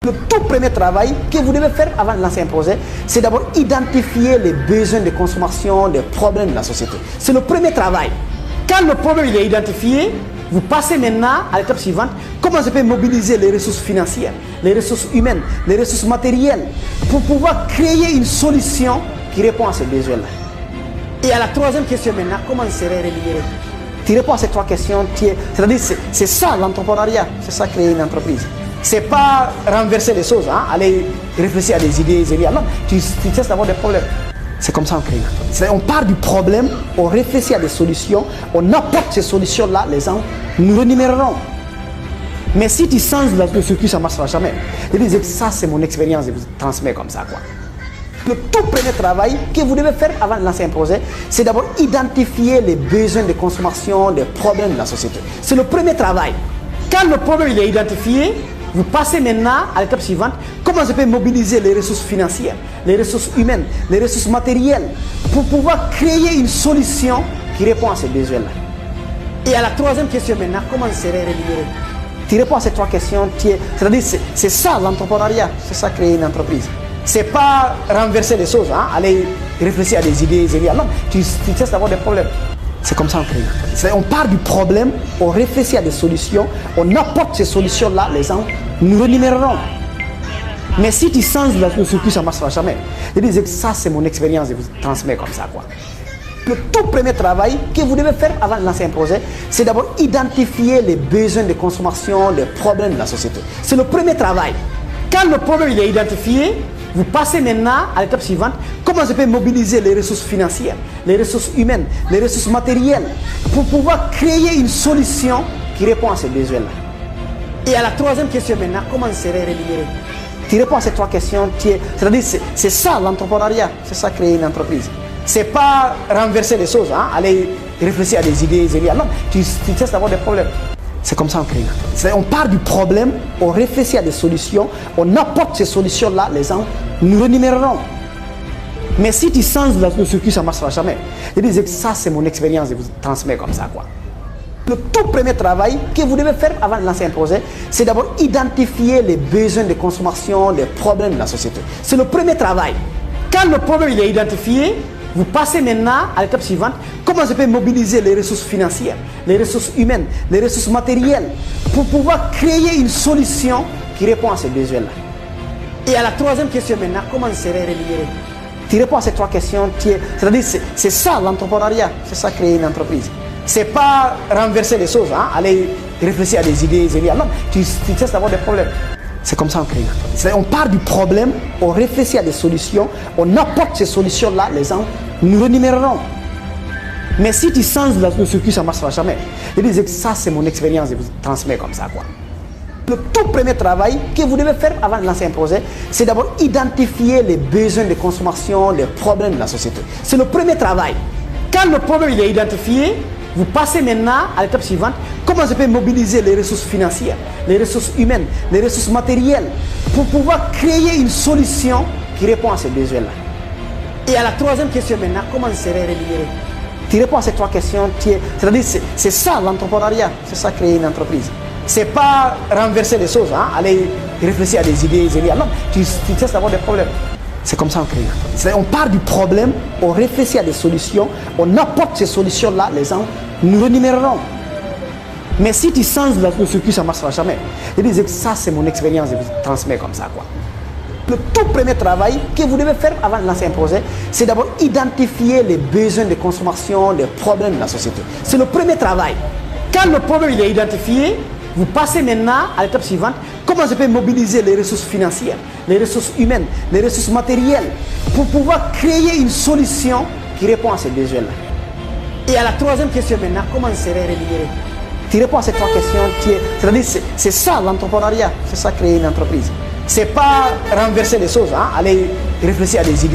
Le tout premier travail que vous devez faire avant de lancer un projet, c'est d'abord identifier les besoins de consommation, les problèmes de la société. C'est le premier travail. Quand le problème est identifié, vous passez maintenant à l'étape suivante. Comment je peux mobiliser les ressources financières, les ressources humaines, les ressources matérielles pour pouvoir créer une solution qui répond à ces besoins-là. Et à la troisième question maintenant, comment je serai rémunéré? Tu réponds à ces trois questions, c'est-à-dire c'est ça l'entrepreneuriat, c'est ça créer une entreprise. C'est pas renverser les choses, hein, aller réfléchir à des idées, non, tu cesses d'avoir des problèmes. C'est comme ça qu'on crée une entreprise. On part du problème, on réfléchit à des solutions, on apporte ces solutions-là, les gens nous rémunéreront. Mais si tu changes le circuit, ça ne marchera jamais. Je dis que ça, c'est mon expérience, je vous transmets comme ça, quoi. Le tout premier travail que vous devez faire avant de lancer un projet, c'est d'abord identifier les besoins de consommation, les problèmes de la société. C'est le premier travail. Quand le problème est identifié, vous passez maintenant à l'étape suivante. Comment je peux mobiliser les ressources financières, les ressources humaines, les ressources matérielles pour pouvoir créer une solution qui répond à ces besoins-là. Et à la troisième question maintenant, comment je serai rémunéré? Tu réponds à ces trois questions, c'est-à-dire c'est ça l'entrepreneuriat, c'est ça créer une entreprise. C'est pas renverser les choses, hein, aller réfléchir à des idées, non, tu cesses d'avoir des problèmes. C'est comme ça qu'on crée une entreprise. On part du problème, on réfléchit à des solutions, on apporte ces solutions-là, les gens nous rémunéreront. Mais si tu changes le circuit, ça ne marchera jamais. Je dis que ça, c'est mon expérience, je vous transmets comme ça, quoi. Le tout premier travail que vous devez faire avant de lancer un projet, c'est d'abord identifier les besoins de consommation, les problèmes de la société. C'est le premier travail. Quand le problème est identifié, vous passez maintenant à l'étape suivante. Comment je peux mobiliser les ressources financières, les ressources humaines, les ressources matérielles pour pouvoir créer une solution qui répond à ces besoins-là. Et à la troisième question maintenant, comment je serai rémunéré? Tu réponds à ces trois questions, c'est-à-dire c'est ça l'entrepreneuriat, c'est ça créer une entreprise. C'est pas renverser les choses, hein, aller réfléchir à des idées, non, tu cesses d'avoir des problèmes. C'est comme ça qu'on crée une entreprise. On part du problème, on réfléchit à des solutions, on apporte ces solutions-là, les gens nous rémunéreront. Mais si tu changes le circuit, ça ne marchera jamais. Je dis que ça, c'est mon expérience, je vous transmets comme ça, quoi. Le tout premier travail que vous devez faire avant de lancer un projet, c'est d'abord identifier les besoins de consommation, les problèmes de la société. C'est le premier travail. Quand le problème est identifié, vous passez maintenant à l'étape suivante. Comment je peux mobiliser les ressources financières, les ressources humaines, les ressources matérielles pour pouvoir créer une solution qui répond à ces besoins-là. Et à la troisième question maintenant, comment je serai rémunéré? Tu réponds à ces trois questions, c'est-à-dire c'est ça l'entrepreneuriat, c'est ça créer une entreprise. C'est pas renverser les choses, hein, aller réfléchir à des idées, non, tu cesses d'avoir des problèmes. C'est comme ça qu'on crée une entreprise. On part du problème, on réfléchit à des solutions, on apporte ces solutions-là, les gens nous rémunéreront. Mais si tu changes le circuit, ça ne marchera jamais. Je dis que ça, c'est mon expérience, je vous transmets comme ça, quoi. Le tout premier travail que vous devez faire avant de lancer un projet, c'est d'abord identifier les besoins de consommation, les problèmes de la société. C'est le premier travail. Quand le problème est identifié, vous passez maintenant à l'étape suivante. Comment je peux mobiliser les ressources financières, les ressources humaines, les ressources matérielles pour pouvoir créer une solution qui répond à ces besoins-là. Et à la troisième question maintenant, comment je serai rémunéré? Tu réponds à ces trois questions, c'est-à-dire c'est ça l'entrepreneuriat, c'est ça créer une entreprise. C'est pas renverser les choses, hein, aller réfléchir à des idées, non, tu cesses d'avoir des problèmes. C'est comme ça qu'on crée une entreprise. On part du problème, on réfléchit à des solutions, on apporte ces solutions-là, les gens nous rémunéreront. Mais si tu changes le circuit, ça ne marchera jamais. Je dis que ça, c'est mon expérience, je vous transmets comme ça, quoi. Le tout premier travail que vous devez faire avant de lancer un projet, c'est d'abord identifier les besoins de consommation, les problèmes de la société. C'est le premier travail. Quand le problème est identifié, vous passez maintenant à l'étape suivante. Comment je peux mobiliser les ressources financières, les ressources humaines, les ressources matérielles pour pouvoir créer une solution qui répond à ces besoins-là. Et à la troisième question maintenant, comment je serai rémunéré? Tu réponds à ces trois questions, c'est-à-dire c'est ça l'entrepreneuriat, c'est ça créer une entreprise. C'est pas renverser les choses, hein, aller réfléchir à des idées.